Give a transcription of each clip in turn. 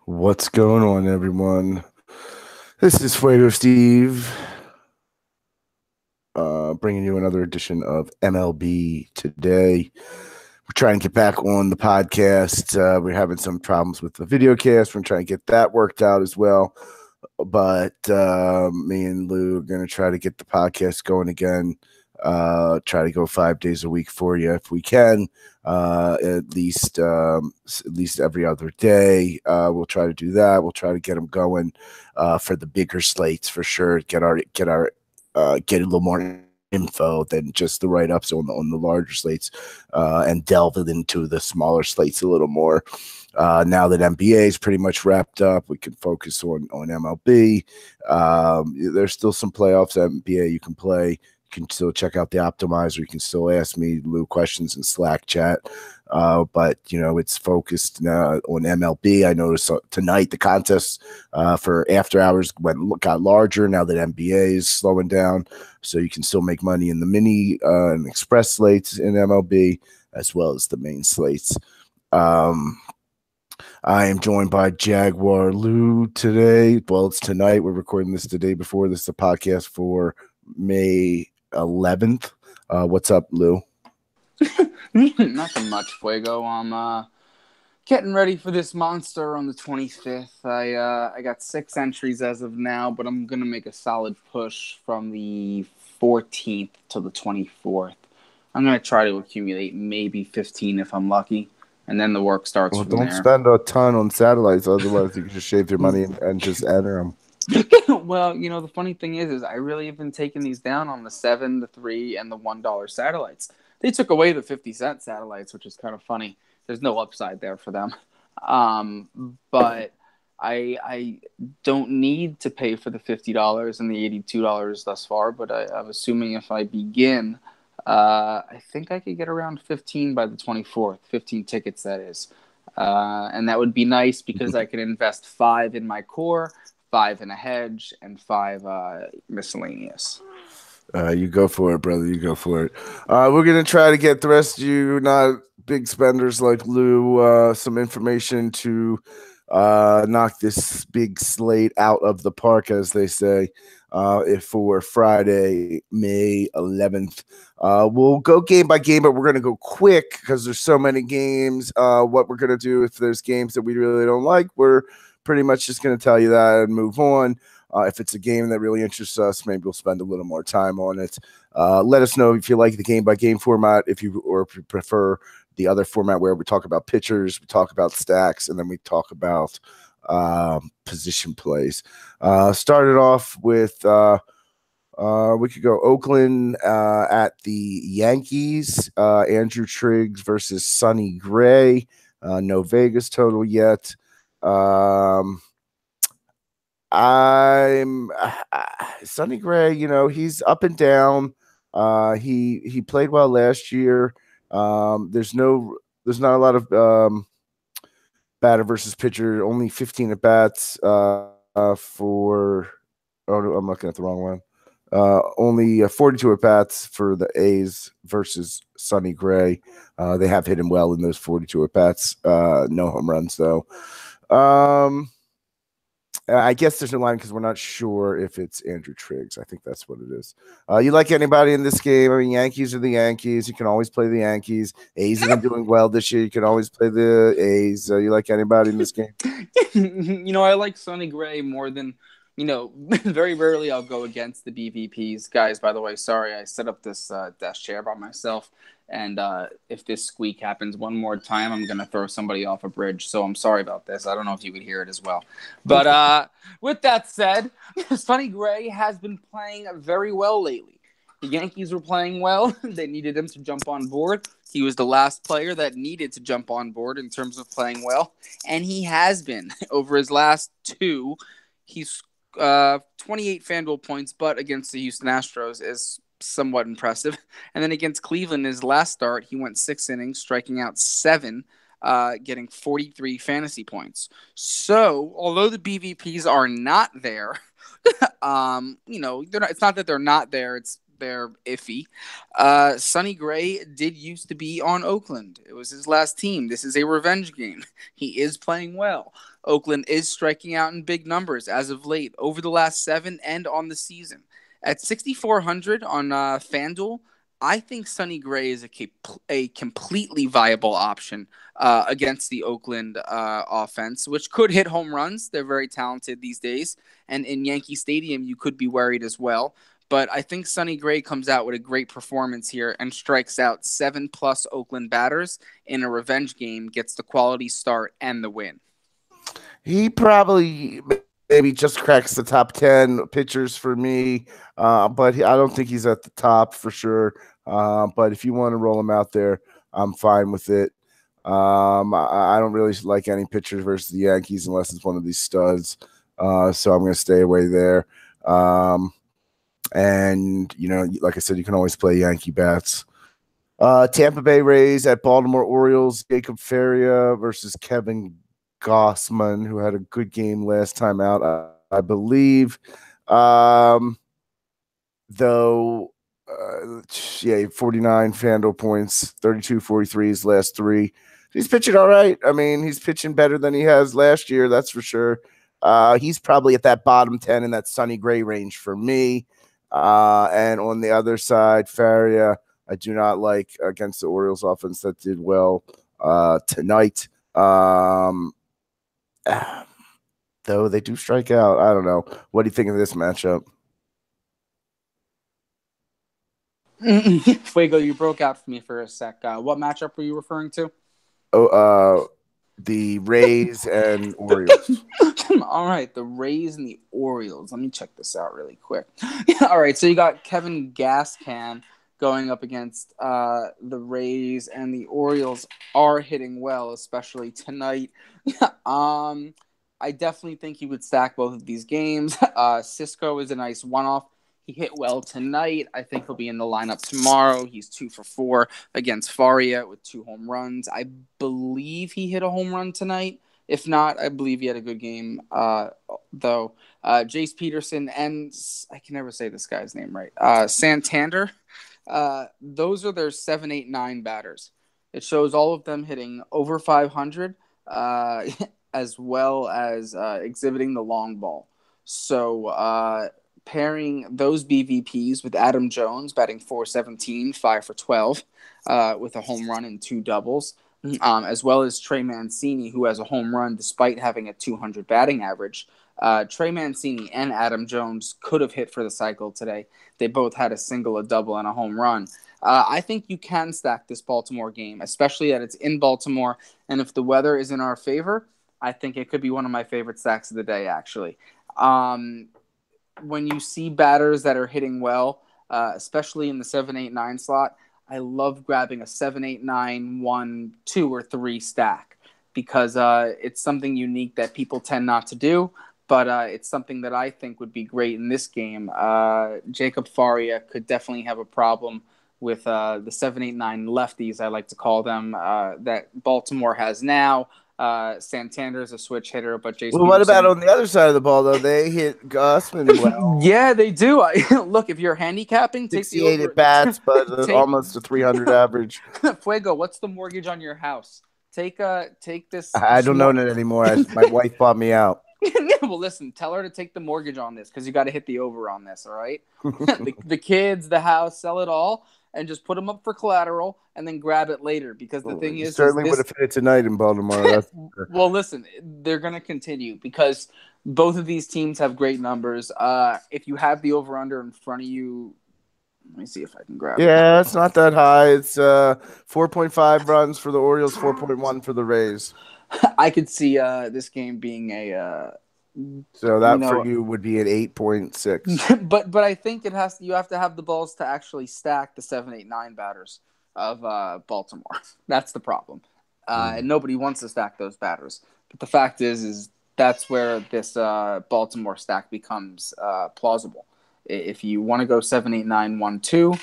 What's going on, everyone? This is FuegoSteve, bringing you another edition of MLB Today. We're trying to get back on the podcast. We're having some problems with the video cast. We're trying to get that worked out as well. But me and Lou are going to try to get the podcast going again. Try to go 5 days a week for you if we can. At least every other day. We'll try to do that. We'll try to get them going for the bigger slates for sure. Get a little more info than just the write-ups on the larger slates, and delve into the smaller slates a little more. Now that NBA is pretty much wrapped up, we can focus on MLB. There's still some playoffs at NBA you can play. You can still check out the optimizer. You can still ask me, Lou, questions in Slack chat. But, it's focused now on MLB. I noticed tonight the contest for after hours got larger now that NBA is slowing down. So you can still make money in the mini and express slates in MLB as well as the main slates. I am joined by JaguarLou today. Well, it's tonight. We're recording this the day before. This is the podcast for May 11th. What's up, Lou? Nothing much, Fuego. I'm getting ready for this monster on the 25th. I got 6 entries as of now, but I'm going to make a solid push from the 14th to the 24th. I'm going to try to accumulate maybe 15 if I'm lucky. And then the work starts from there. Well, don't spend a ton on satellites. Otherwise, you can just shave your money and just enter them. Well, the funny thing is I really have been taking these down on the 7, the 3, and the $1 satellites. They took away the 50-cent satellites, which is kind of funny. There's no upside there for them. But I don't need to pay for the $50 and the $82 thus far. But I'm assuming if I begin, I think I could get around 15 by the 24th. 15 tickets, that is. And that would be nice because I could invest 5 in my core, 5 in a hedge, and 5 miscellaneous. You go for it, brother. You go for it. We're going to try to get the rest of you, not big spenders like Lou, some information to knock this big slate out of the park, as they say, for Friday, May 11th. We'll go game by game, but we're going to go quick because there's so many games. What we're going to do if there's games that we really don't like, we're pretty much just going to tell you that and move on. If it's a game that really interests us, maybe we'll spend a little more time on it. Let us know if you like the game-by-game format, if you prefer the other format where we talk about pitchers, we talk about stacks, and then we talk about position plays. Started off with we could go Oakland at the Yankees. Andrew Triggs versus Sonny Gray. No Vegas total yet. Sonny Gray, he's up and down. He played well last year. There's not a lot of batter versus pitcher, only 15 at bats for I'm looking at the wrong one. Only 42 at bats for the A's versus Sonny Gray. They have hit him well in those 42 at bats. No home runs though. I guess there's no line because we're not sure if it's Andrew Triggs. I think that's what it is. You like anybody in this game? I mean, Yankees are the Yankees. You can always play the Yankees. A's have been doing well this year. You can always play the A's. You like anybody in this game? I like Sonny Gray more than, very rarely I'll go against the BVPs. Guys, by the way, sorry, I set up this desk chair by myself. And if this squeak happens one more time, I'm going to throw somebody off a bridge. So I'm sorry about this. I don't know if you could hear it as well. But with that said, Sonny Gray has been playing very well lately. The Yankees were playing well. They needed him to jump on board. He was the last player that needed to jump on board in terms of playing well. And he has been. Over his last 2, he's 28 FanDuel points, but against the Houston Astros is somewhat impressive. And then against Cleveland, his last start, he went 6 innings, striking out 7, getting 43 fantasy points. So, although the BVPs are not there, they're not, it's not that they're not there. It's they're iffy. Sonny Gray did used to be on Oakland. It was his last team. This is a revenge game. He is playing well. Oakland is striking out in big numbers as of late over the last 7 and on the season. At 6,400 on FanDuel, I think Sonny Gray is a completely viable option against the Oakland offense, which could hit home runs. They're very talented these days. And in Yankee Stadium, you could be worried as well. But I think Sonny Gray comes out with a great performance here and strikes out 7+ Oakland batters in a revenge game, gets the quality start and the win. He probably maybe just cracks the top 10 pitchers for me, but I don't think he's at the top for sure. But if you want to roll him out there, I'm fine with it. I don't really like any pitchers versus the Yankees unless it's one of these studs. So I'm going to stay away there. And, like I said, you can always play Yankee bats. Tampa Bay Rays at Baltimore Orioles, Jacob Faria versus Kevin Gossman, who had a good game last time out, I believe. Though, 49 FanDuel points, 32, 43 his last 3. He's pitching all right. I mean, he's pitching better than he has last year, that's for sure. He's probably at that bottom 10 in that Sonny Gray range for me. And on the other side, Faria, I do not like against the Orioles offense that did well tonight. Though they do strike out. I don't know. What do you think of this matchup? Fuego, you broke out for me for a sec. What matchup were you referring to? The Rays and Orioles. All right, the Rays and the Orioles. Let me check this out really quick. All right, so you got Kevin Gascan going up against the Rays, and the Orioles are hitting well, especially tonight. I definitely think he would stack both of these games. Cisco is a nice one-off. He hit well tonight. I think he'll be in the lineup tomorrow. He's 2 for 4 against Faria with 2 home runs. I believe he hit a home run tonight. If not, I believe he had a good game, though. Jace Peterson and I can never say this guy's name right. Santander. Those are their 7, 8, 9 batters. It shows all of them hitting over 500, as well as exhibiting the long ball. So pairing those BVPs with Adam Jones batting .417, 5 for 12, with a home run and 2 doubles, as well as Trey Mancini, who has a home run despite having a 200 batting average. Trey Mancini and Adam Jones could have hit for the cycle today. They both had a single, a double, and a home run. I think you can stack this Baltimore game, especially that it's in Baltimore. And if the weather is in our favor, I think it could be one of my favorite stacks of the day, actually. When you see batters that are hitting well, especially in the 7, 8, 9 slot, I love grabbing a 7, 8, 9, 1, 2, or 3 stack because it's something unique that people tend not to do, but it's something that I think would be great in this game. Jacob Faria could definitely have a problem with the 7, 8, 9 lefties, I like to call them, that Baltimore has now. Santander is a switch hitter, but Jason. Well, what about on the other side of the ball, though? They hit Gossman well. Yeah, they do. Look, if you're handicapping, take 68 at bats, but almost a 300 average. Fuego, what's the mortgage on your house? Take this. I don't own it anymore. My wife bought me out. Well, listen, tell her to take the mortgage on this because you got to hit the over on this, all right? the kids, the house, sell it all. And just put them up for collateral and then grab it later. Because the thing is, certainly would have fit tonight in Baltimore. Well, listen, they're going to continue because both of these teams have great numbers. If you have the over/under in front of you, let me see if I can grab it. Yeah, it's not that high. It's 4.5 runs for the Orioles, 4.1 for the Rays. I could see this game being a. So that for you would be an 8.6. But I think you have to have the balls to actually stack the 7, 8, 9 batters of Baltimore. That's the problem. And nobody wants to stack those batters. But the fact is that's where this Baltimore stack becomes plausible. If you want to go 7, 8, 9, 1, 2,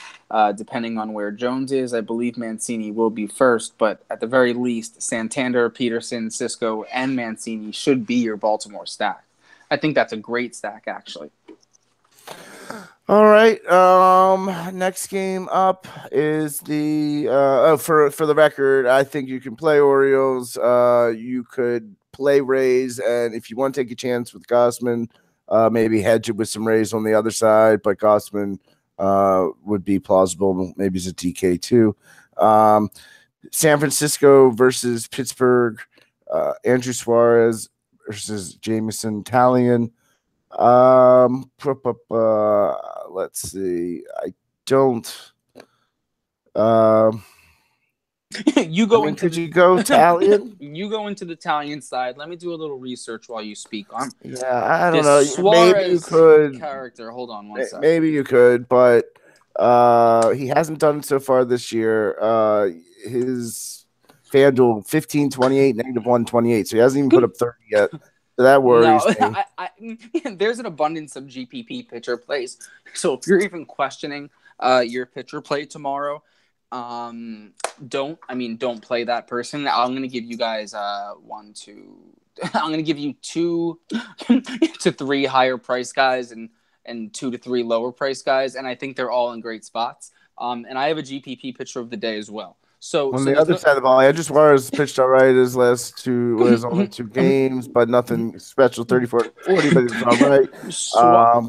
depending on where Jones is, I believe Mancini will be first. But at the very least, Santander, Peterson, Cisco, and Mancini should be your Baltimore stack. I think that's a great stack, actually. All right. Next game up is the for the record, I think you can play Orioles. You could play Rays, and if you want to take a chance with Gossman, maybe hedge it with some Rays on the other side. But Gossman would be plausible. Maybe it's a DK too. San Francisco versus Pittsburgh. Andrew Suarez versus Jameson Talion. Let's see. I don't. You go into could you go Italian? You go into the Italian side. Let me do a little research while you speak on. Yeah, I don't know. Suarez maybe you could character. Hold on one second. Maybe you could, but he hasn't done it so far this year. His FanDuel 15-28, -128. So he hasn't even put up 30 yet. So that worries me. There's an abundance of GPP pitcher plays. So if you're even questioning your pitcher play tomorrow, don't play that person. I'm going to give you guys I'm going to give you 2 to 3 higher price guys and 2 to 3 lower price guys, and I think they're all in great spots. And I have a GPP pitcher of the day as well. So on the other side of the ball, Andrew Suarez pitched all right his last only 2 games, but nothing special, 34-40, but it's all right.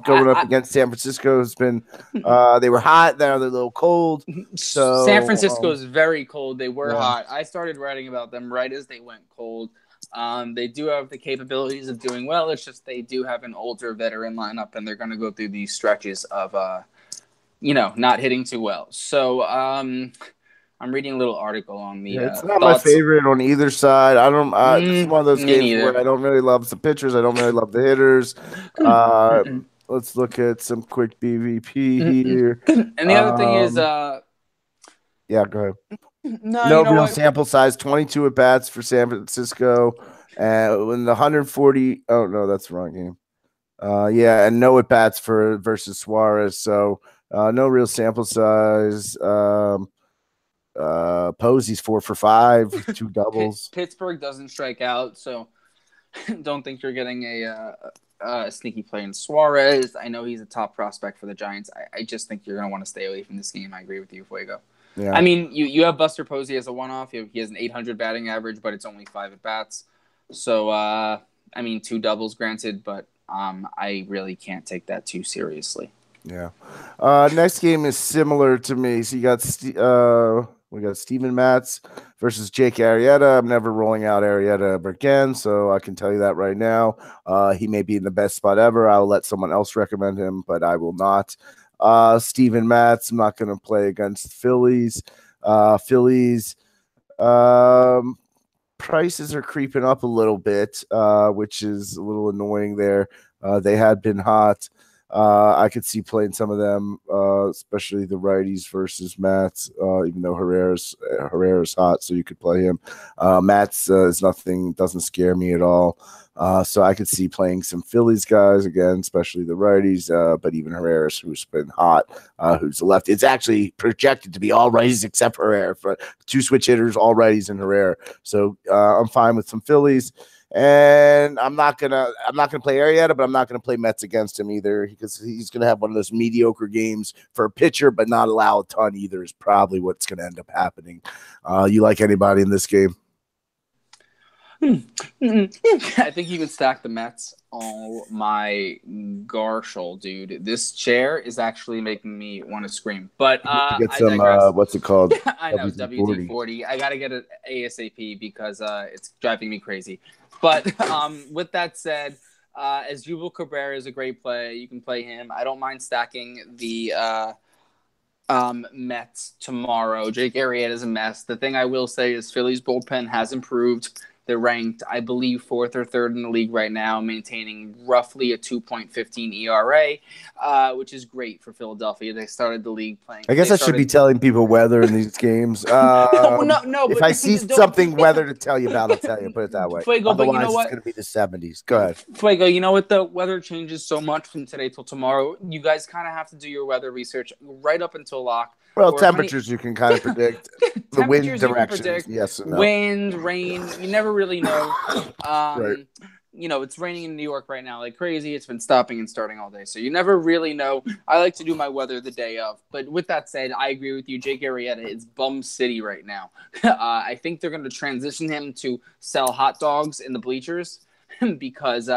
Going up against San Francisco has been they were hot, now they're a little cold. So San Francisco is very cold. They were hot. I started writing about them right as they went cold. They do have the capabilities of doing well. It's just they do have an older veteran lineup, and they're going to go through these stretches of not hitting too well. So I'm reading a little article on the. It's not my favorite on either side. I don't. It's one of those games where I don't really love the pitchers. I don't really love the hitters. Let's look at some quick BVP here. And the other thing is, yeah, go ahead. No real sample size. 22 at bats for San Francisco, and when the 140. Oh no, that's the wrong game. Yeah, and no at bats versus Suarez. So no real sample size. Posey's 4 for 5, 2 doubles. Pittsburgh doesn't strike out, so don't think you're getting a sneaky play in Suarez. I know he's a top prospect for the Giants. I just think you're going to want to stay away from this game. I agree with you, Fuego. Yeah. I mean, you have Buster Posey as a one-off. He has an 800 batting average, but it's only 5 at bats. So, 2 doubles granted, but I really can't take that too seriously. Yeah. Next game is similar to me. So you got we got Steven Matz versus Jake Arrieta. I'm never rolling out Arrieta ever again, so I can tell you that right now. He may be in the best spot ever. I'll let someone else recommend him, but I will not. Steven Matz, I'm not going to play against Phillies. Prices are creeping up a little bit, which is a little annoying there. They had been hot. I could see playing some of them, especially the righties versus Matz, even though Herrera's hot, so you could play him. Matz is nothing, doesn't scare me at all. So I could see playing some Phillies guys again, especially the righties, but even Herrera's, who's been hot, who's the left. It's actually projected to be all righties except Herrera, for 2 switch hitters, all righties and Herrera. So I'm fine with some Phillies. And I'm not gonna play Arrieta, but I'm not gonna play Mets against him either, because he's gonna have one of those mediocre games for a pitcher, but not allow a ton either. Is probably what's gonna end up happening. You like anybody in this game? I think you can stack the Mets. Oh my Garshol, dude! This chair is actually making me want to scream. But get some what's it called? I know WD-40. I gotta get it ASAP because it's driving me crazy. But with that said, as Jubal Cabrera is a great play, you can play him. I don't mind stacking the Mets tomorrow. Jake Arrieta is a mess. The thing I will say is Philly's bullpen has improved. They're ranked, I believe, 4th or 3rd in the league right now, maintaining roughly a 2.15 ERA, which is great for Philadelphia. They started the league playing. I guess I should be telling people weather in these games. No. If I see something weather to tell you about, I'll tell you. Put it that way. Fuego, otherwise, but you know what? It's going to be the 70s. Go ahead. Fuego, you know what? The weather changes so much from today till tomorrow. You guys kind of have to do your weather research right up until lock. Well, temperatures you can kind of predict. The wind direction, yes and no. Wind, rain, you never really know. Right. it's raining in New York right now like crazy. It's been stopping and starting all day. So you never really know. I like to do my weather the day of. But with that said, I agree with you. Jake Arrieta is bum city right now. I think they're going to transition him to sell hot dogs in the bleachers because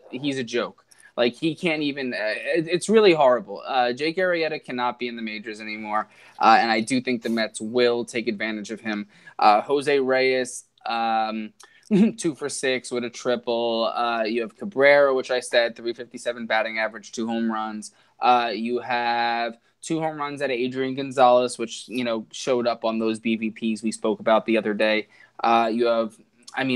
he's a joke. Like, he can't even it's really horrible. Jake Arrieta cannot be in the majors anymore. And I do think the Mets will take advantage of him. Jose Reyes, 2 for 6 with a triple. You have Cabrera, which I said, 357 batting average, 2 home runs. You have 2 home runs at Adrian Gonzalez, which, showed up on those BVPs we spoke about the other day. You have,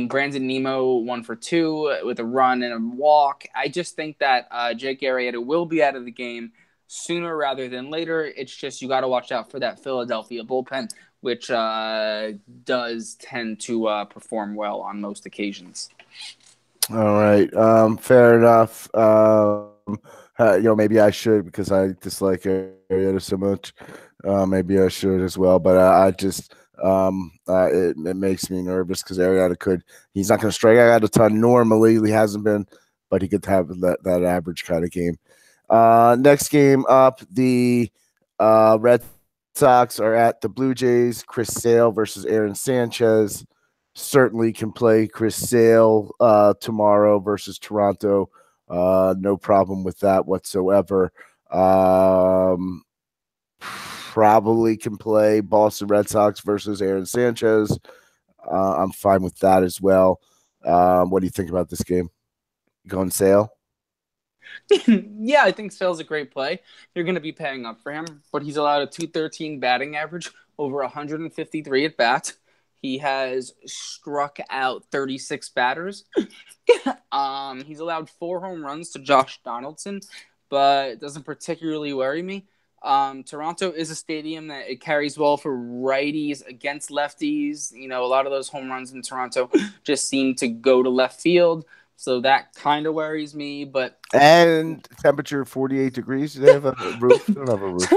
Brandon Nimmo, 1 for 2 with a run and a walk. I just think that Jake Arrieta will be out of the game sooner rather than later. It's just you got to watch out for that Philadelphia bullpen, which does tend to perform well on most occasions. All right. Fair enough. Maybe I should, because I dislike Arrieta so much. Maybe I should as well, but I just it makes me nervous because Arrieta he's not going to strike out a ton normally. He hasn't been, but he could have that average kind of game. Next game up, the Red Sox are at the Blue Jays. Chris Sale versus Aaron Sanchez. Certainly can play Chris Sale tomorrow versus Toronto. No problem with that whatsoever. Probably can play Boston Red Sox versus Aaron Sanchez. I'm fine with that as well. What do you think about this game? Going Sale? Yeah, I think Sale's a great play. You're going to be paying up for him, but he's allowed a 213 batting average, over 153 at bat. He has struck out 36 batters. He's allowed 4 home runs to Josh Donaldson, but it doesn't particularly worry me. Toronto is a stadium that it carries well for righties against lefties. A lot of those home runs in Toronto just seem to go to left field. So that kind of worries me, and temperature 48 degrees. Do they have a roof? They don't have a roof.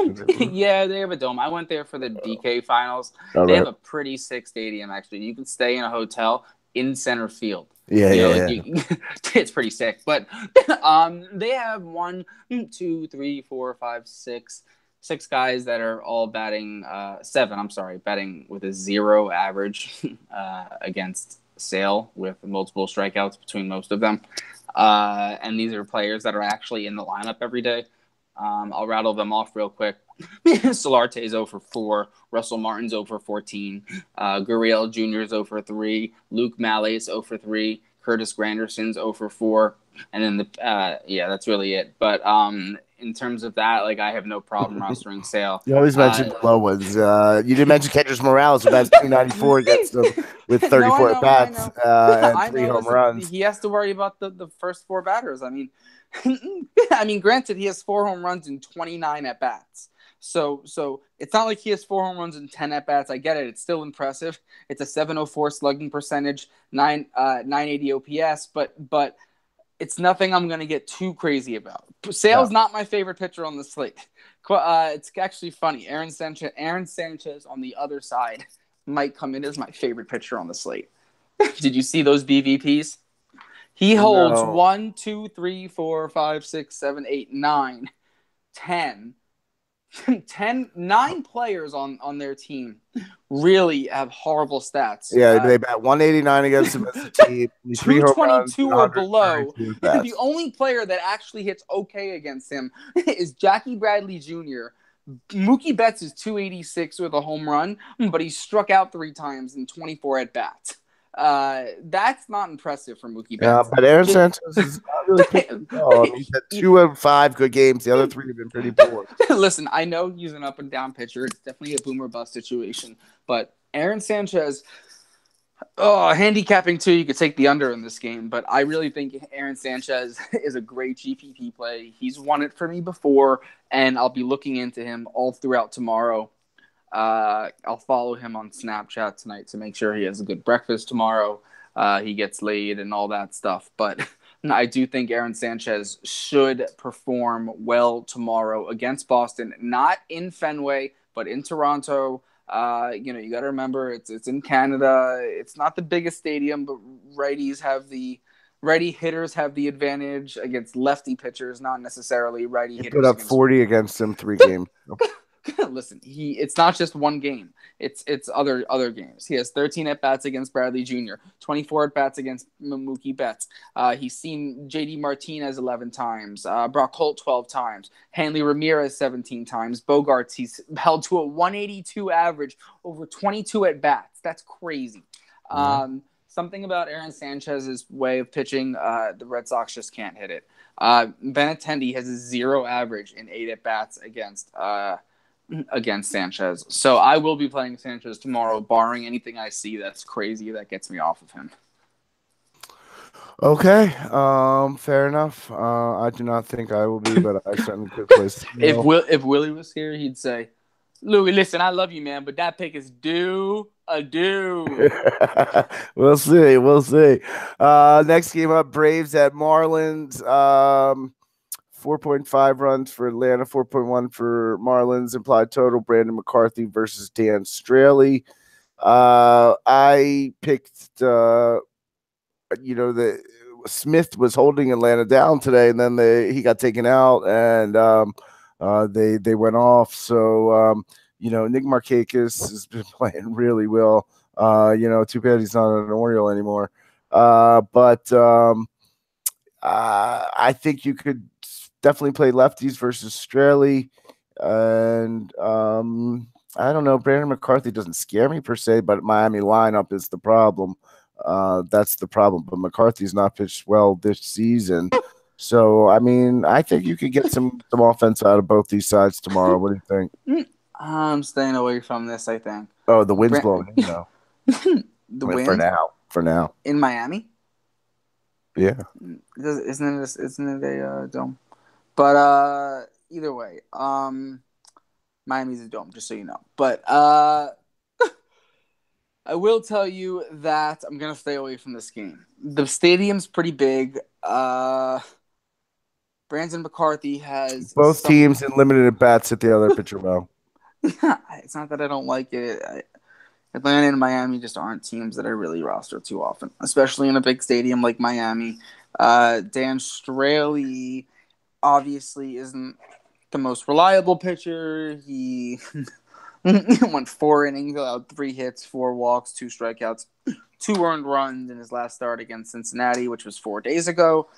Yeah, they have a dome. I went there for the DK finals. They have a pretty sick stadium, actually. You can stay in a hotel in center field. It's pretty sick. But they have 1, 2, 3, 4, 5, 6 guys that are all batting 7. I'm sorry, batting with a 0 average against Sale, with multiple strikeouts between most of them. And these are players that are actually in the lineup every day. I'll rattle them off real quick. Solarte's 0 for 4. Russell Martin's 0 for 14. Gurriel Jr.'s 0 for 3. Luke Malle's 0 for 3. Curtis Granderson's 0 for 4. And then that's really it. But in terms of that, I have no problem rostering Sale. You always mention the low ones. You didn't mention Kendrick Morales, who has 294 against them with 34 at bats and 3 home runs. He has to worry about the first 4 batters. Granted, he has 4 home runs and 29 at bats. So it's not like he has 4 home runs and 10 at bats. I get it. It's still impressive. It's a 704 slugging percentage, 980 OPS, but it's nothing I'm going to get too crazy about. Sale's not my favorite pitcher on the slate. It's actually funny. Aaron Sanchez on the other side might come in as my favorite pitcher on the slate. Did you see those BVPs? He holds 1, 2, 3, 4, 5, 6, 7, 8, 9, 10. 9 players on their team really have horrible stats. Yeah, they bat 189 against him as a team. 222 or below. The only player that actually hits okay against him is Jackie Bradley Jr. Mookie Betts is 286 with a home run, but he struck out 3 times in 24 at bats. That's not impressive for Mookie Betts. Yeah, but Aaron Sanchez is not really pitching well. He's had 2 of 5 good games. The other 3 have been pretty poor. Listen, I know he's an up and down pitcher. It's definitely a boomer bust situation. But Aaron Sanchez, handicapping too, you could take the under in this game. But I really think Aaron Sanchez is a great GPP play. He's won it for me before, and I'll be looking into him all throughout tomorrow. I'll follow him on Snapchat tonight to make sure he has a good breakfast tomorrow. He gets laid and all that stuff. But I do think Aaron Sanchez should perform well tomorrow against Boston, not in Fenway, but in Toronto. You got to remember it's in Canada. It's not the biggest stadium, but righties have the righty hitters have the advantage against lefty pitchers, not necessarily righty He put hitters up against. 40 against them 3 games. Listen, it's not just one game. It's other games. He has 13 at bats against Bradley Jr., 24 at bats against Mookie Betts. He's seen J.D. Martinez 11 times, Brock Holt 12 times, Hanley Ramirez 17 times, Bogarts he's held to a 182 average over 22 at bats. That's crazy. Something about Aaron Sanchez's way of pitching, the Red Sox just can't hit it. Benintendi has a 0 average in 8 at bats against Sanchez. So I will be playing Sanchez tomorrow, barring anything I see that's crazy that gets me off of him. Okay, fair enough. I do not think I will be, but I certainly could play. If Willie was here, he'd say, "Louis, listen, I love you, man, but that pick is due." We'll see. Next game up, Braves at Marlins. 4.5 runs for Atlanta, 4.1 for Marlins. Implied total, Brandon McCarthy versus Dan Straley. I picked, the Smith was holding Atlanta down today, and then he got taken out, and they went off. So, Nick Markakis has been playing really well. Too bad he's not an Oriole anymore. But I think you could definitely play lefties versus Straley, and I don't know. Brandon McCarthy doesn't scare me per se, but Miami lineup is the problem. That's the problem. But McCarthy's not pitched well this season, so I mean, I think you could get some offense out of both these sides tomorrow. What do you think? I'm staying away from this. I think. Oh, the wind's blowing in though. The wind for now in Miami. Yeah, isn't it a dome? But either way, Miami's a dome, just so you know. But I will tell you that I'm gonna stay away from this game. The stadium's pretty big. Brandon McCarthy has both teams in limited at bats at the other pitcher well. It's not that I don't like it. Atlanta and Miami just aren't teams that I really roster too often, especially in a big stadium like Miami. Dan Straley obviously isn't the most reliable pitcher. He went 4 innings, allowed 3 hits, 4 walks, 2 strikeouts, 2 earned runs in his last start against Cincinnati, which was 4 days ago.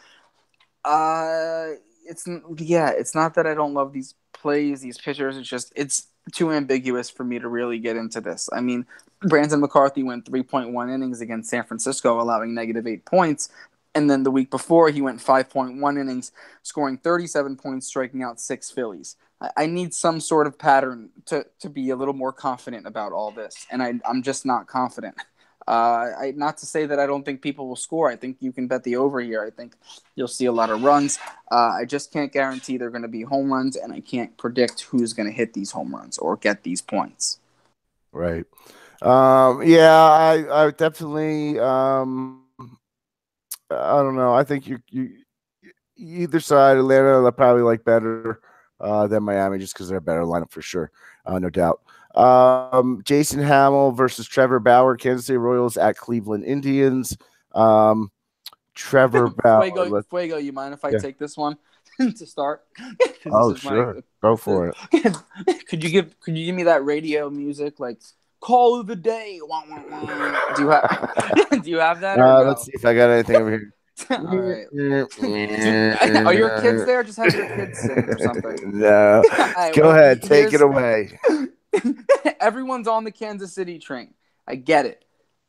It's not that I don't love these plays, these pitchers. It's too ambiguous for me to really get into this. I mean, Brandon McCarthy went 3.1 innings against San Francisco, allowing -8 points. And then the week before, he went 5.1 innings, scoring 37 points, striking out 6 Phillies. I need some sort of pattern to be a little more confident about all this. And I'm just not confident. Not to say that I don't think people will score. I think you can bet the over here. I think you'll see a lot of runs. I just can't guarantee they're going to be home runs, and I can't predict who's going to hit these home runs or get these points. Right. I definitely. I don't know. I think you either side, Atlanta, I probably like better than Miami, just because they're a better lineup for sure, no doubt. Jason Hamill versus Trevor Bauer, Kansas City Royals at Cleveland Indians. Trevor Bauer. Fuego, you mind if I take this one to start? Oh, sure. Go for it. Could you give me that radio music, like call of the day? Do you have that? No? Let's see if I got anything over here. All right. Are your kids there? Just have your kids sing or something. No. Right, go ahead. Take it away. Everyone's on the Kansas City train. I get it.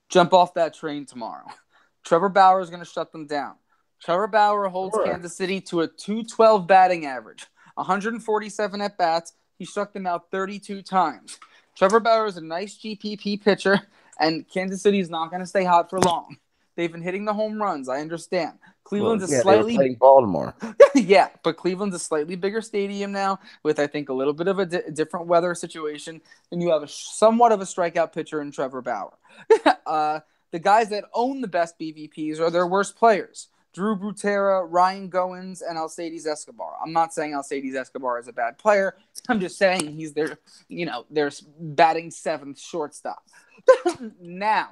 Jump off that train tomorrow. Trevor Bauer is going to shut them down. Trevor Bauer holds Kansas City to a .212 batting average, 147 at bats. He struck them out 32 times. Trevor Bauer is a nice GPP pitcher, and Kansas City is not going to stay hot for long. They've been hitting the home runs. I understand. Cleveland's slightly playing Baltimore. Yeah, but Cleveland's a slightly bigger stadium now, with I think a little bit of a different weather situation, and you have somewhat of a strikeout pitcher in Trevor Bauer. The guys that own the best BVPs are their worst players: Drew Butera, Ryan Goins, and Alcides Escobar. I'm not saying Alcides Escobar is a bad player. I'm just saying he's their batting 7th shortstop. Now,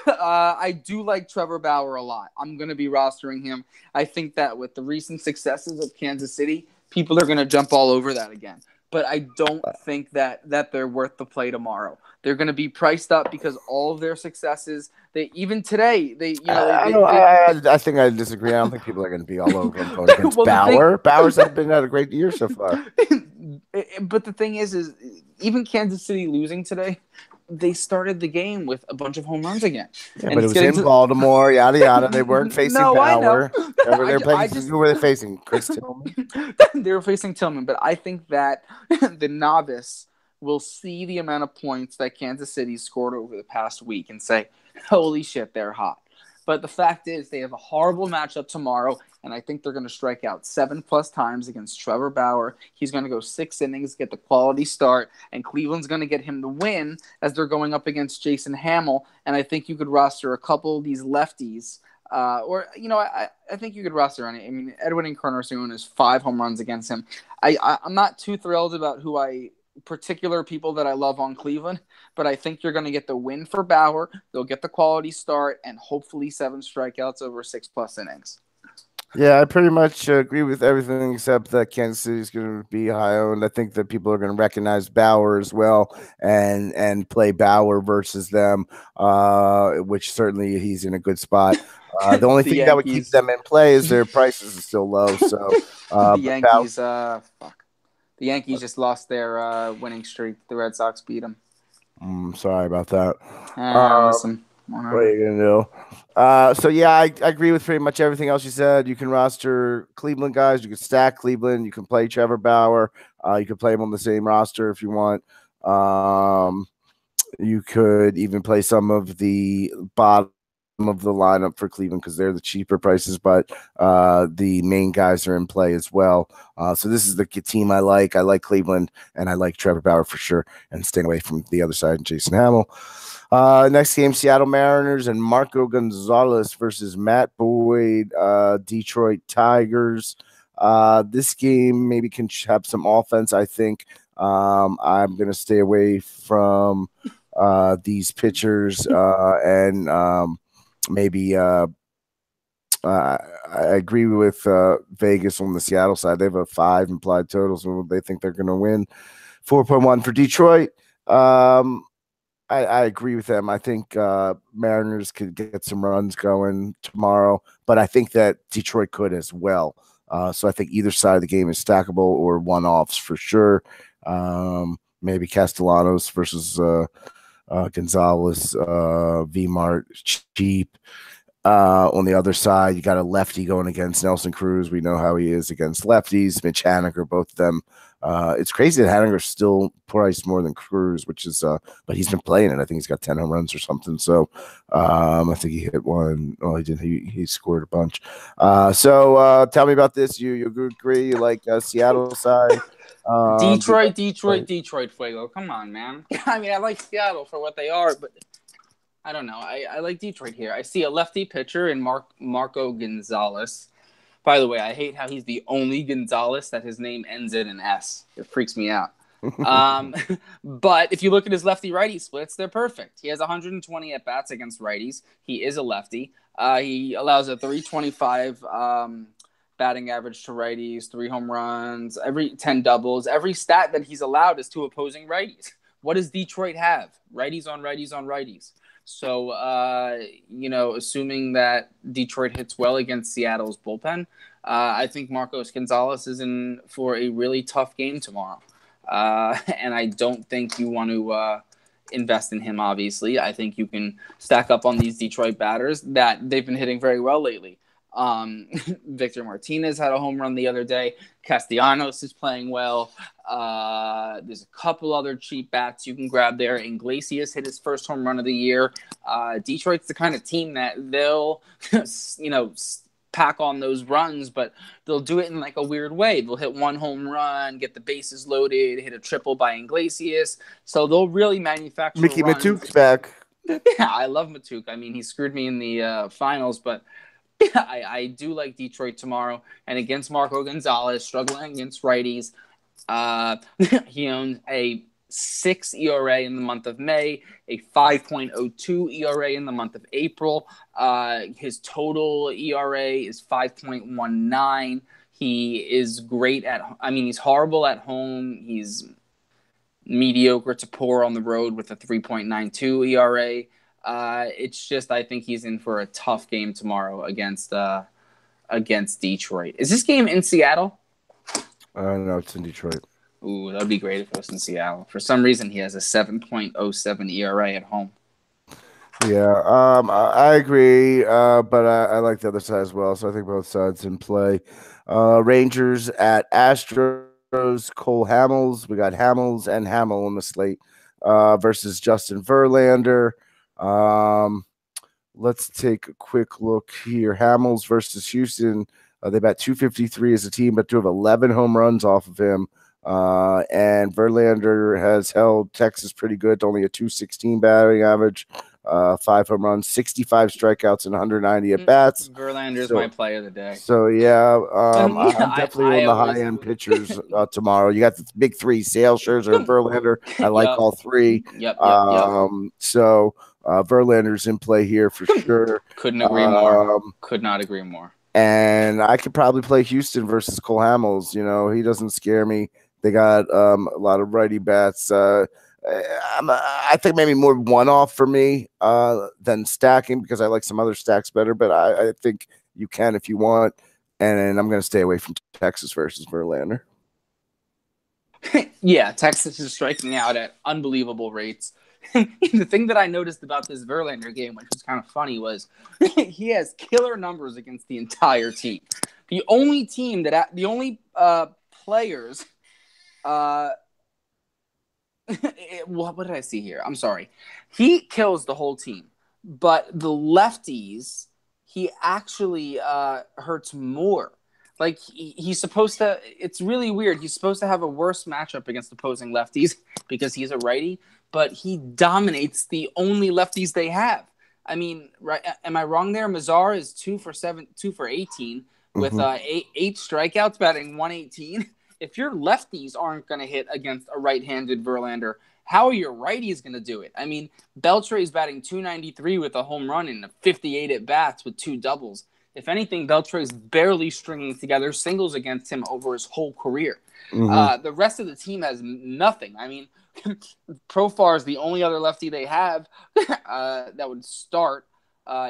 I do like Trevor Bauer a lot. I'm going to be rostering him. I think that with the recent successes of Kansas City, people are going to jump all over that again. But I don't think that they're worth the play tomorrow. They're going to be priced up because all of their successes. They even today I think I disagree. I don't think people are going to be all over him going against well, Bauer. Bauer's been had a great year so far. But the thing is even Kansas City losing today, they started the game with a bunch of home runs again. Yeah, but it was in Baltimore, yada yada. They weren't facing Bauer. I know. They're playing. Who were they facing? Chris Tillman. They were facing Tillman, but I think that the novice will see the amount of points that Kansas City scored over the past week and say, "Holy shit, they're hot." But the fact is, they have a horrible matchup tomorrow, and I think they're going to strike out 7+ times against Trevor Bauer. He's going to go 6 innings, get the quality start, and Cleveland's going to get him the win as they're going up against Jason Hamill. And I think you could roster a couple of these lefties. I think you could roster any. I mean, Edwin Encarnacion has 5 home runs against him. I'm not too thrilled about particular people that I love on Cleveland, but I think you're going to get the win for Bauer. They'll get the quality start and hopefully 7 strikeouts over 6+ innings. Yeah, I pretty much agree with everything except that Kansas City is going to be high owned. I think that people are going to recognize Bauer as well and play Bauer versus them, which certainly he's in a good spot. The only thing that would keep them in play is their prices are still low. So the Yankees, The Yankees just lost their winning streak. The Red Sox beat them. Sorry about that. Listen, what are you going to do? So, yeah, I agree with pretty much everything else you said. You can roster Cleveland guys. You can stack Cleveland. You can play Trevor Bauer. You can play him on the same roster if you want. You could even play some of the bottom of the lineup for Cleveland because they're the cheaper prices, but the main guys are in play as well. So this is the team I like. I like Cleveland, and I like Trevor Bauer for sure, and staying away from the other side, Jason Hamill. Next game, Seattle Mariners and Marco Gonzalez versus Matt Boyd, Detroit Tigers. This game maybe can have some offense, I think. I'm going to stay away from these pitchers and maybe I agree with Vegas on the Seattle side. They have a 5 implied totals, and they think they're going to win. 4.1 for Detroit. I agree with them. I think Mariners could get some runs going tomorrow, but I think that Detroit could as well. So I think either side of the game is stackable or one-offs for sure. Maybe Castellanos versus Gonzalez, V-Mart, cheap. On the other side, you got a lefty going against Nelson Cruz. We know how he is against lefties. Mitch Haniger, both of them. It's crazy that Haniger's still priced more than Cruz, which is, but he's been playing it. I think he's got 10 home runs or something. So I think he hit one. Well, he didn't. He scored a bunch. So tell me about this. You agree? You like Seattle side? Detroit, Fuego. Come on, man. I mean, I like Seattle for what they are, but I don't know. I like Detroit here. I see a lefty pitcher in Marco Gonzalez. By the way, I hate how he's the only Gonzalez that his name ends in an S. It freaks me out. But if you look at his lefty-righty splits, they're perfect. He has 120 at-bats against righties. He is a lefty. He allows a 325 batting average to righties, 3 home runs, every 10 doubles. Every stat that he's allowed is to opposing righties. What does Detroit have? Righties on righties on righties. So, assuming that Detroit hits well against Seattle's bullpen, I think Marcos Gonzalez is in for a really tough game tomorrow. And I don't think you want to invest in him, obviously. I think you can stack up on these Detroit batters that they've been hitting very well lately. Victor Martinez had a home run the other day. Castellanos is playing well. There's a couple other cheap bats you can grab there. Iglesias hit his first home run of the year. Detroit's the kind of team that they'll, pack on those runs, but they'll do it in like a weird way. They'll hit 1 home run, get the bases loaded, hit a triple by Iglesias. So they'll really manufacture Mickey runs. Matuk's back. Yeah, I love Matuk. I mean, he screwed me in the finals, but I do like Detroit tomorrow. And against Marco Gonzalez, struggling against righties, he owns a 5.6 ERA in the month of May, a 5.02 ERA in the month of April. His total ERA is 5.19. He is great he's horrible at home. He's mediocre to poor on the road with a 3.92 ERA. It's just, I think he's in for a tough game tomorrow against Detroit. Is this game in Seattle? No, it's in Detroit. Ooh, that would be great if it was in Seattle. For some reason, he has a 7.07 ERA at home. Yeah, I agree, but I like the other side as well, so I think both sides in play. Rangers at Astros, Cole Hamels. We got Hamels and Hamill on the slate versus Justin Verlander. Let's take a quick look here. Hamels versus Houston. They bat 253 as a team, but do have 11 home runs off of him. And Verlander has held Texas pretty good, only a 216 batting average, 5 home runs, 65 strikeouts, and 190 at bats. Verlander's my play of the day. So yeah, I'm definitely on the high end pitchers tomorrow. You got the big three: Sale, Scherzer, and Verlander. I like all three. Yep. So Verlander's in play here for sure. Couldn't agree more. Could not agree more. And I could probably play Houston versus Cole Hamels. You know, he doesn't scare me. They got a lot of righty bats. I think maybe more one-off for me than stacking because I like some other stacks better. But I think you can if you want. And I'm going to stay away from Texas versus Verlander. Yeah, Texas is striking out at unbelievable rates. The thing that I noticed about this Verlander game, which was kind of funny, was he has killer numbers against the entire team. The only players. What did I see here? I'm sorry. He kills the whole team, but the lefties, he actually hurts more. Like he's supposed to. It's really weird. He's supposed to have a worse matchup against opposing lefties because he's a righty, but he dominates the only lefties they have. I mean, right? Am I wrong there? Mazar is 2 for 18 with eight strikeouts, batting 118. If your lefties aren't going to hit against a right-handed Verlander, how are your righties going to do it? I mean, Beltre's batting 293 with a home run and 58 at bats with 2 doubles. If anything, Beltre's barely stringing together singles against him over his whole career. The rest of the team has nothing. I mean, Profar is the only other lefty they have that would start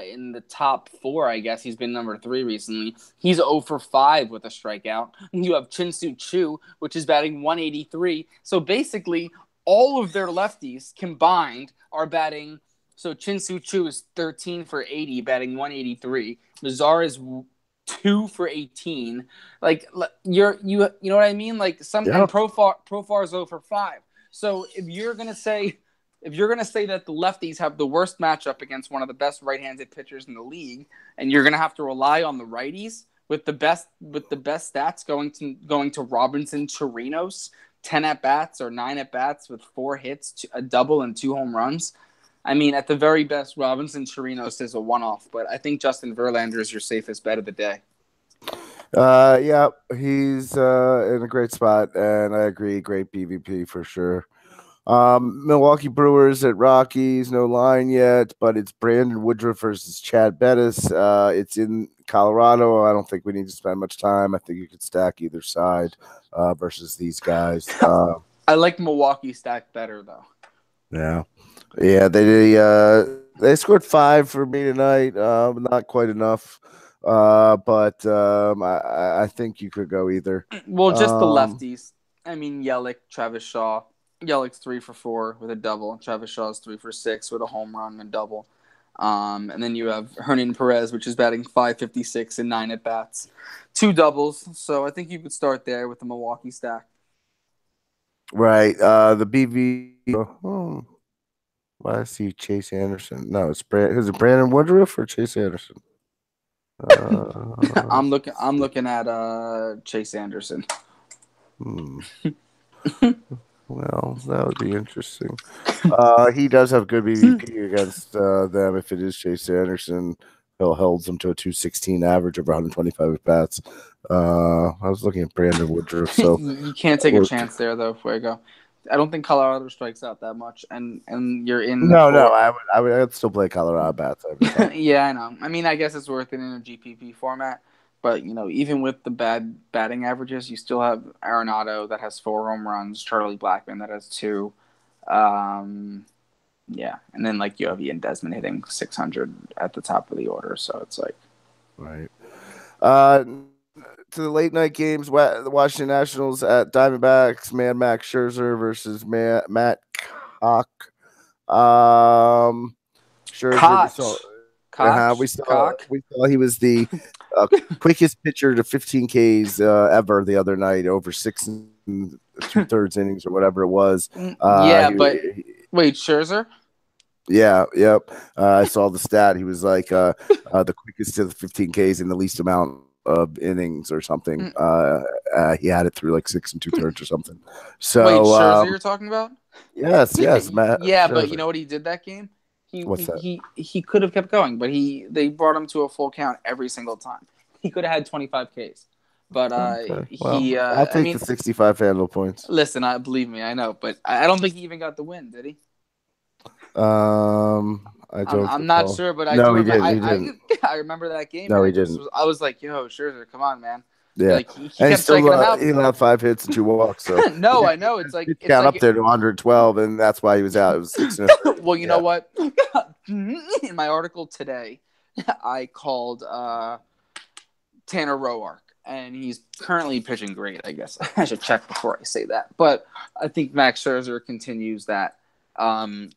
in the top 4, I guess. He's been number 3 recently. He's 0 for 5 with a strikeout. You have Chin-Soo Choo, which is batting 183. So basically, all of their lefties combined are batting. So Chin-Soo Choo is 13 for 80, batting 183. Mazar is 2 for 18. Like you know what I mean? Like and Profar is 0 for 5. So if you're gonna say that the lefties have the worst matchup against one of the best right-handed pitchers in the league, and you're gonna have to rely on the righties with the best stats going to Robinson Chirinos, 10 at bats or 9 at bats with 4 hits, a double and 2 home runs. I mean, at the very best, Robinson Chirinos is a one-off, but I think Justin Verlander is your safest bet of the day. Yeah, he's in a great spot, and I agree, great BVP for sure. Milwaukee Brewers at Rockies, no line yet, but it's Brandon Woodruff versus Chad Bettis. It's in Colorado. I don't think we need to spend much time. I think you could stack either side versus these guys. I like Milwaukee stack better, though. Yeah, they scored 5 for me tonight. Not quite enough, but I think you could go either. Well, just the lefties. I mean, Yelich, Travis Shaw. Yelich's 3 for 4 with a double. Travis Shaw's 3 for 6 with a home run and double. And then you have Hernan Perez, which is batting 556 and 9 at bats, 2 doubles. So I think you could start there with the Milwaukee stack. Right. The BV. I see Chase Anderson. No, is it Brandon Woodruff or Chase Anderson? I'm looking at Chase Anderson. Well, that would be interesting. He does have good BVP against them. If it is Chase Anderson, he'll holds them to a 216 average over 125 at bats. I was looking at Brandon Woodruff, so you can't take a chance there, though, Fuego. I don't think Colorado strikes out that much, and you're in No, for I'd still play Colorado bats every time. yeah, I know. I mean, I guess it's worth it in a GPP format, but even with the bad batting averages, you still have Arenado that has 4 home runs, Charlie Blackmon that has 2. Yeah, and then you have Ian Desmond hitting 600 at the top of the order, so it's like right. To the late night games, the Washington Nationals at Diamondbacks, Max Scherzer versus Matt Cock. Scherzer, Cock. we saw he was the quickest pitcher to 15 Ks ever the other night, over 6 2/3 innings or whatever it was. Wait, Scherzer? Yeah, yep. I saw the stat. He was the quickest to the 15 Ks in the least amount of innings or something. He had it through 6 2/3 or something. So wait, Scherzer you're talking about? Yes, Matt. Yeah, Scherzer. But you know what he did that game? What's that? He could have kept going, but they brought him to a full count every single time. He could have had 25 Ks. But I'll take the 65 FanDuel points. Listen, believe me, I know, but I don't think he even got the win, did he? I'm not sure, but I didn't. I remember that game. No, he didn't. I was like, "Yo, Scherzer, come on, man." Yeah, he kept striking them out. He allowed 5 hits and 2 walks. So no, I know it's up there to 112, and that's why he was out. It was 6. Well, you know what? In my article today, I called Tanner Roark, and he's currently pitching great. I guess I should check before I say that, but I think Max Scherzer continues that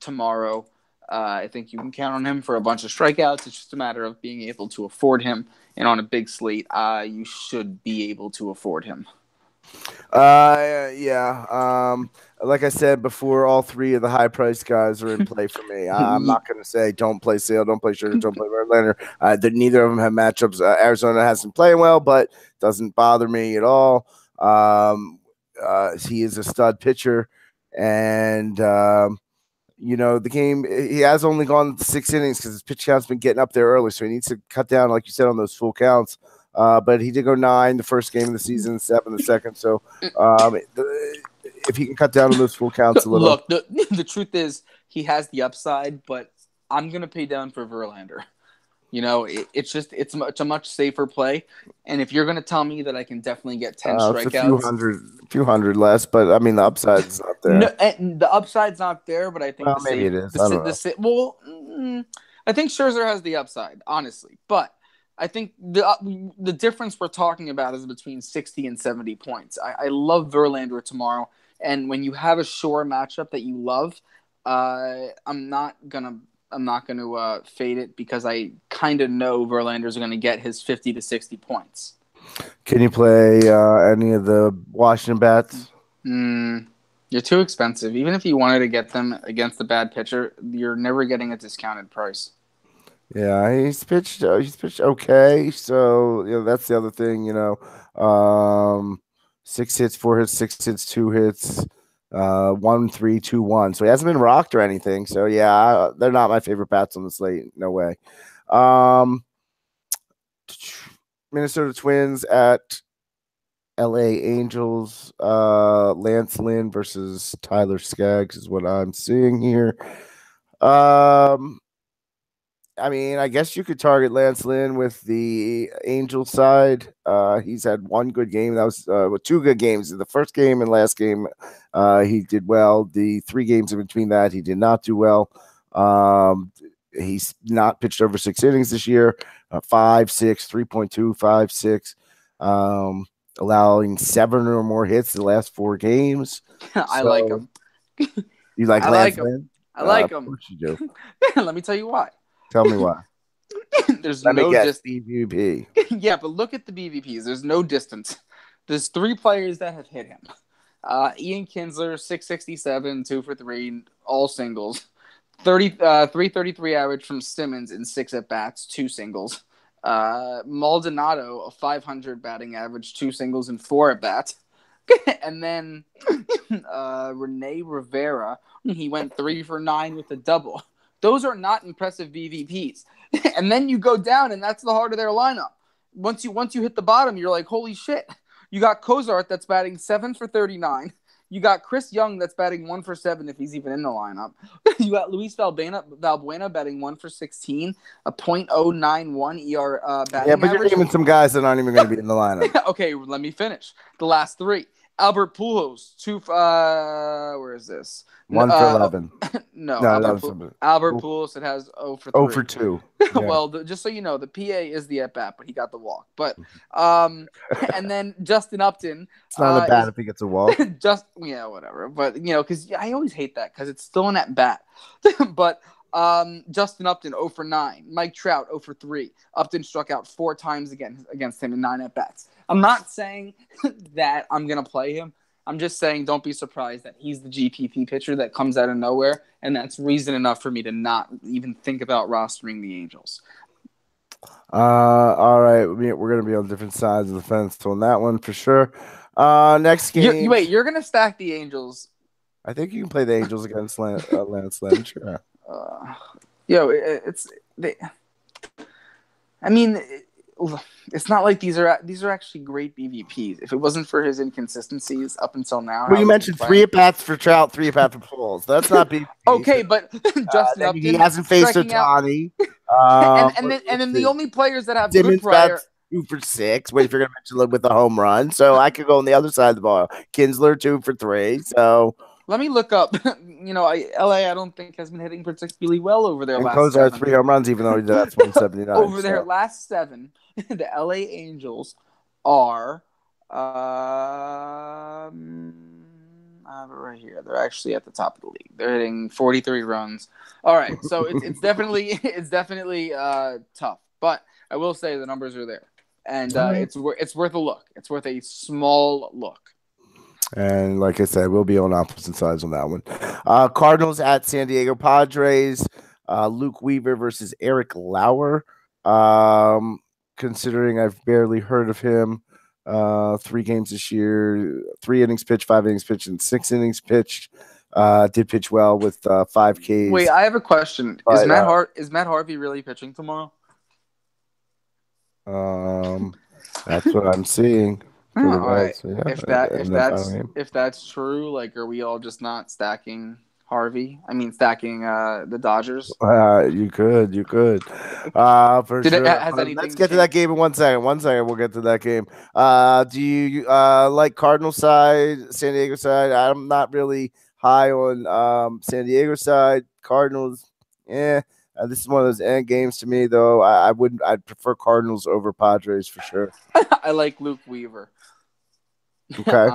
tomorrow. I think you can count on him for a bunch of strikeouts. It's just a matter of being able to afford him. And on a big slate, you should be able to afford him. Yeah. Like I said before, all 3 of the high-priced guys are in play for me. I'm not going to say don't play Sale, don't play Sugar, don't play Verlander. Neither of them have matchups. Arizona hasn't played well, but doesn't bother me at all. He is a stud pitcher, and the game, he has only gone 6 innings because his pitch count's been getting up there early, so he needs to cut down, like you said, on those full counts. But he did go 9 the first game of the season, 7 the second. So if he can cut down on those full counts a little. Look, the truth is he has the upside, but I'm going to pay down for Verlander. It's a much safer play. And if you're going to tell me that I can definitely get 10 strikeouts. A few hundred less, but I mean, the upside's not there. No, the upside's not there, but I think maybe it is. I think Scherzer has the upside, honestly. But I think the difference we're talking about is between 60 and 70 points. I love Verlander tomorrow. And when you have a sure matchup that you love, I'm not gonna fade it because I kind of know Verlander's going to get his 50 to 60 points. Can you play any of the Washington bats? You're too expensive. Even if you wanted to get them against the bad pitcher, you're never getting a discounted price. Yeah, he's pitched okay. So that's the other thing. 6 hits, 4 hits, 6 hits, 2 hits. 1, 3, 2, 1. So he hasn't been rocked or anything. So yeah, they're not my favorite bats on the slate. No way. Minnesota Twins at LA Angels. Lance Lynn versus Tyler Skaggs is what I'm seeing here. I mean, I guess you could target Lance Lynn with the Angel side. He's had 1 good game. That was 2 good games. The first game and last game, he did well. The 3 games in between that, he did not do well. He's not pitched over 6 innings this year. 5, 6, 3.2, 5, 6. Allowing 7 or more hits in the last 4 games. I like him. You like Lance Lynn? I like him. Of course you do. Let me tell you why. Tell me why. There's Let no me guess, BVP. Yeah, but look at the BVPs. There's no distance. There's 3 players that have hit him. Ian Kinsler, 667, 2 for 3, all singles. 333 average from Simmons in 6 at-bats, 2 singles. Maldonado, a 500 batting average, 2 singles and 4 at-bats. And then Rene Rivera, he went 3 for 9 with a double. Those are not impressive BVPs. And then you go down, and that's the heart of their lineup. Once you hit the bottom, you're like, holy shit. You got Cozart that's batting 7 for 39. You got Chris Young that's batting 1 for 7 if he's even in the lineup. You got Luis Valbuena batting 1 for 16, a .091 batting Yeah, but average. you're naming some guys that aren't even going to be in the lineup. Okay, let me finish. The last three. Albert Pujols, where is this? 1 for 11. No, No, Albert Pujols, it has 0 for 3. 0 for 2. Yeah. Well, just so you know, the PA is the at-bat, but he got the walk. But and then Justin Upton. It's not a bad if he gets a walk. Whatever. But, because I always hate that because it's still an at-bat. But Justin Upton, 0 for 9. Mike Trout, 0 for 3. Upton struck out 4 times against him in 9 at-bats. I'm not saying that I'm going to play him. I'm just saying don't be surprised that he's the GPP pitcher that comes out of nowhere, and that's reason enough for me to not even think about rostering the Angels. All right. We're going to be on different sides of the fence on that one for sure. Next game. You're going to stack the Angels. I think you can play the Angels against Lance Lynn. Sure. It's not like these are actually great BVPs. If it wasn't for his inconsistencies up until now. Well, you mentioned 3 at-bats for Trout, 3 at-bats for Pujols. That's not BVP. Okay, but Justin Upton, he hasn't faced Ohtani. And then the only players that have Simmons good prior. 2 for 6. Wait, if you're going to mention with the home run, so I could go on the other side of the ball. Kinsler 2 for 3. So let me look up. LA I don't think has been hitting particularly well over their last. Those are 3 home runs, even though that's 179 over their last 7. The LA Angels are I have it right here. They're actually at the top of the league. They're hitting 43 runs. All right, so it's definitely tough, but I will say the numbers are there, and it's worth a look. It's worth a small look. And like I said, we'll be on opposite sides on that one. Cardinals at San Diego Padres. Luke Weaver versus Eric Lauer. Considering I've barely heard of him, 3 games this year, 3 innings pitched, 5 innings pitched, and 6 innings pitched. Did pitch well with 5 Ks. Wait, I have a question. Is Matt Harvey really pitching tomorrow? That's what I'm seeing. All right. So, yeah. If that's true, like, are we all just not stacking Harvey? I mean, stacking the Dodgers. You could. For sure. Let's get to that game in 1 second. We'll get to that game. Do you like Cardinal side, San Diego side? I'm not really high on San Diego side. Cardinals, this is one of those end games to me, though. I'd prefer Cardinals over Padres for sure. I like Luke Weaver. Okay.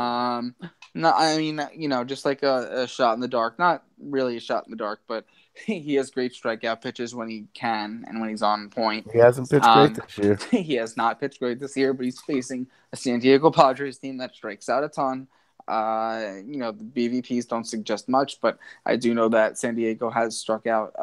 No, I mean, just like a shot in the dark. Not really a shot in the dark, but he has great strikeout pitches when he can and when he's on point. He hasn't pitched great this year. He has not pitched great this year, but he's facing a San Diego Padres team that strikes out a ton. The BVPs don't suggest much, but I do know that San Diego has struck out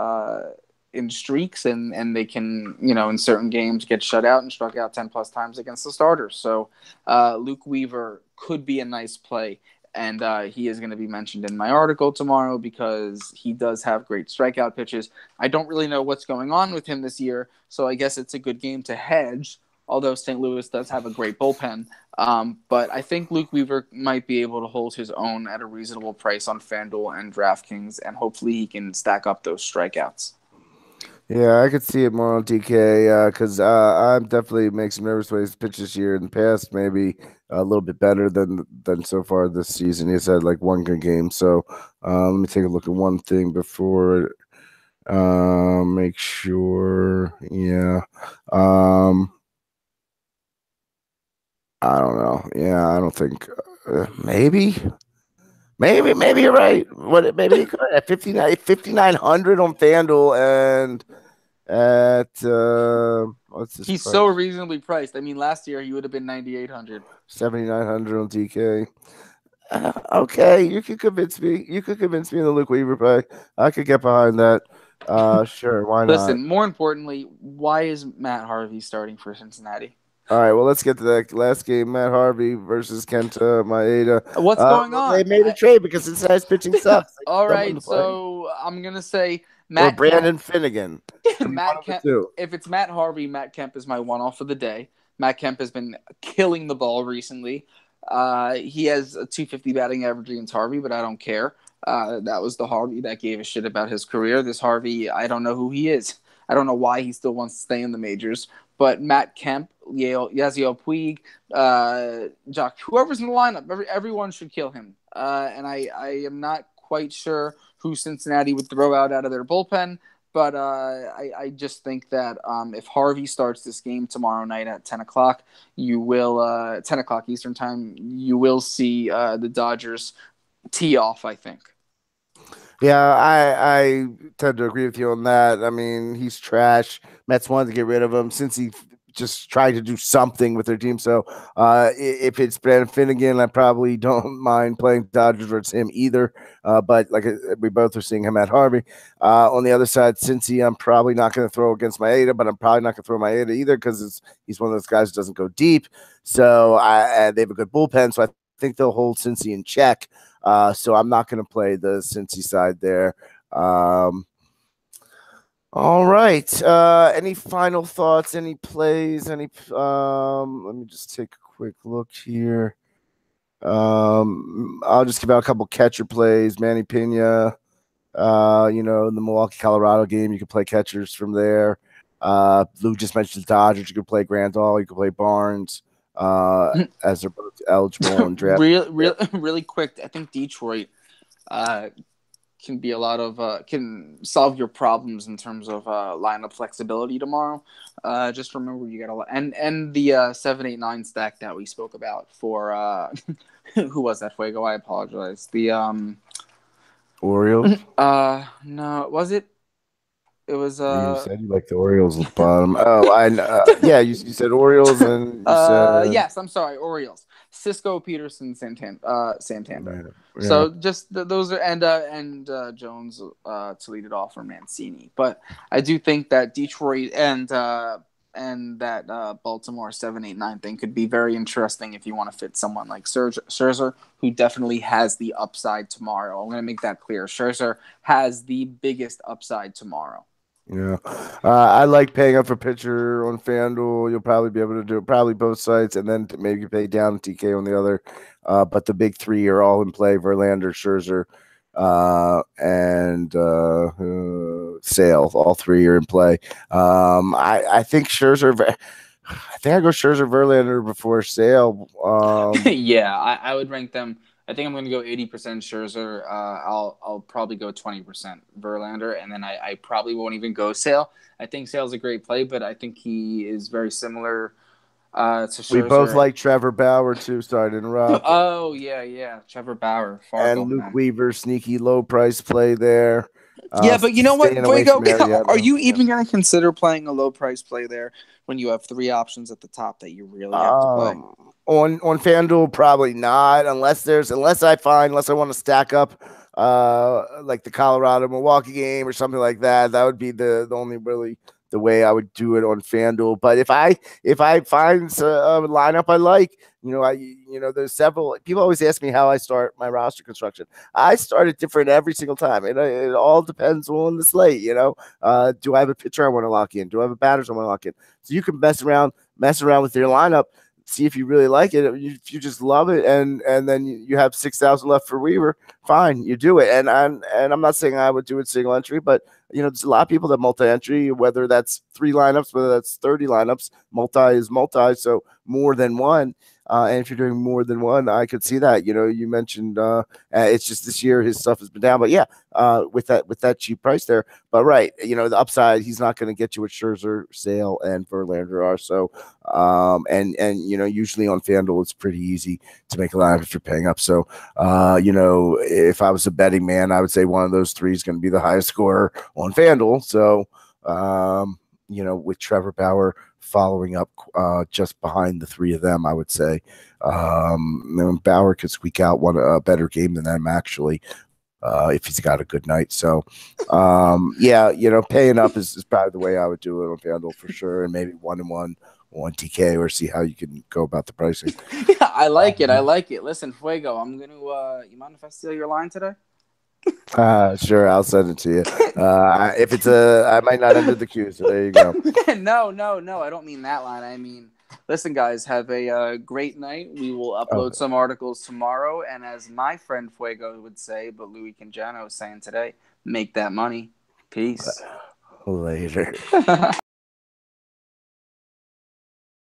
in streaks, and they can, in certain games get shut out and struck out 10 plus times against the starters. So Luke Weaver could be a nice play, and he is going to be mentioned in my article tomorrow because he does have great strikeout pitches. I don't really know what's going on with him this year, so I guess it's a good game to hedge, although St. Louis does have a great bullpen. But I think Luke Weaver might be able to hold his own at a reasonable price on FanDuel and DraftKings, and hopefully he can stack up those strikeouts. Yeah, I could see it more on DK because I'm definitely makes him nervous when he's pitched this year. In the past, maybe a little bit better than so far this season. He's had like 1 good game. So let me take a look at one thing before make sure. Yeah. I don't know. Yeah, I don't think maybe you're right. Maybe he could at 5,900 on FanDuel and at what's this? He's price? So reasonably priced. I mean, last year he would have been 9,800, 7,900 on DK. Okay, you could convince me. In the Luke Weaver play. I could get behind that. Sure, why not? Listen, more importantly, why is Matt Harvey starting for Cincinnati? All right, well, let's get to that last game. Matt Harvey versus Kenta Maeda. What's going on? They made a trade because Cincinnati's pitching sucks. All right, so I'm going to say Matt Brandon Finnegan. Matt Kemp. If it's Matt Harvey, Matt Kemp is my one-off of the day. Matt Kemp has been killing the ball recently. He has a 250 batting average against Harvey, but I don't care. That was the Harvey that gave a shit about his career. This Harvey, I don't know who he is. I don't know why he still wants to stay in the majors. But Matt Kemp, Yasiel Puig, Jock, whoever's in the lineup, everyone should kill him. And I am not quite sure who Cincinnati would throw out of their bullpen. But I just think that if Harvey starts this game tomorrow night at 10 o'clock, 10 o'clock Eastern time, you will see the Dodgers tee off, I think. Yeah, I tend to agree with you on that. I mean, he's trash. Mets wanted to get rid of him since he just tried to do something with their team. So if it's Brandon Finnegan, I probably don't mind playing Dodgers or it's him either. But like we both are seeing him at Harvey. On the other side, Cincy, I'm probably not going to throw against Maeda, but I'm probably not going to throw Maeda either because he's one of those guys who doesn't go deep. So they have a good bullpen. So I think they'll hold Cincy in check. So I'm not going to play the Cincy side there. All right. Any final thoughts? Any plays? Let me just take a quick look here. I'll just give out a couple catcher plays. Manny Pena. In the Milwaukee, Colorado game, you can play catchers from there. Lou just mentioned the Dodgers. You could play Grandal. You could play Barnes. As they're both eligible and draft. Really quick, I think Detroit can be can solve your problems in terms of lineup flexibility tomorrow. Just remember you got a lot, and the 7-8-9 stack that we spoke about for who was that, Fuego? I apologize. The Orioles. No, was it? It was. You said you like the Orioles at the bottom. Oh, I yeah. You said Orioles, and you said yes. I'm sorry, Orioles. Cisco, Peterson, Santander. Yeah. So just those are and Jones to lead it off for Mancini. But I do think that Detroit and that Baltimore 7-8-9 thing could be very interesting if you want to fit someone like Scherzer, who definitely has the upside tomorrow. I'm going to make that clear. Scherzer has the biggest upside tomorrow. Yeah, I like paying up for pitcher on FanDuel. You'll probably be able to do it, probably both sites, and then maybe pay down TK on the other. But the big three are all in play: Verlander, Scherzer, and Sale. All three are in play. I think Scherzer. I think I go Scherzer, Verlander before Sale. Yeah, I would rank them. I think I'm going to go 80% Scherzer. I'll probably go 20% Verlander, and then I probably won't even go Sale. I think Sale's a great play, but I think he is very similar to Scherzer. We both like Trevor Bauer too. Sorry to interrupt. Oh yeah, Trevor Bauer. And Luke Weaver, sneaky low price play there. Yeah, but you know what, Fuego? Are you even going to consider playing a low price play there when you have three options at the top that you really have to play? On FanDuel, probably not, unless I want to stack up like the Colorado Milwaukee game or something like that. That would be the only really the way I would do it on FanDuel. But if I find a lineup I like, there's several people always ask me how I start my roster construction. I start it different every single time. It all depends on the slate. Do I have a pitcher I want to lock in? Do I have a batter I want to lock in? So you can mess around with your lineup. See if you really like it. If you just love it, and then you have 6,000 left for Weaver, fine, you do it. And I'm not saying I would do it single entry, but there's a lot of people that multi-entry, whether that's 3 lineups, whether that's 30 lineups. Multi is multi, so more than one. And if you're doing more than one, I could see that. You mentioned it's just this year his stuff has been down, but yeah, with that cheap price there. But right, the upside, he's not going to get you what Scherzer, Sale, and Verlander are. So, and usually on FanDuel it's pretty easy to make a lineup if you're paying up. So, if I was a betting man, I would say one of those 3 is going to be the highest scorer on FanDuel. So, with Trevor Bauer following up just behind the 3 of them, I would say. Bauer could squeak out a better game than them, actually, if he's got a good night. So, paying up is probably the way I would do it on FanDuel for sure, and maybe 1-1 on TK, or see how you can go about the pricing. Yeah, I like it. Listen, Fuego, I'm going to you mind if I steal your line today? Sure, I'll send it to you. If it's I might not enter the queue, so there you go. No, I don't mean that line. I mean Listen, guys, have a great night. We will upload Oh, some articles tomorrow. And as my friend Fuego would say, but Louis Conjano is saying today, make that money. Peace. later.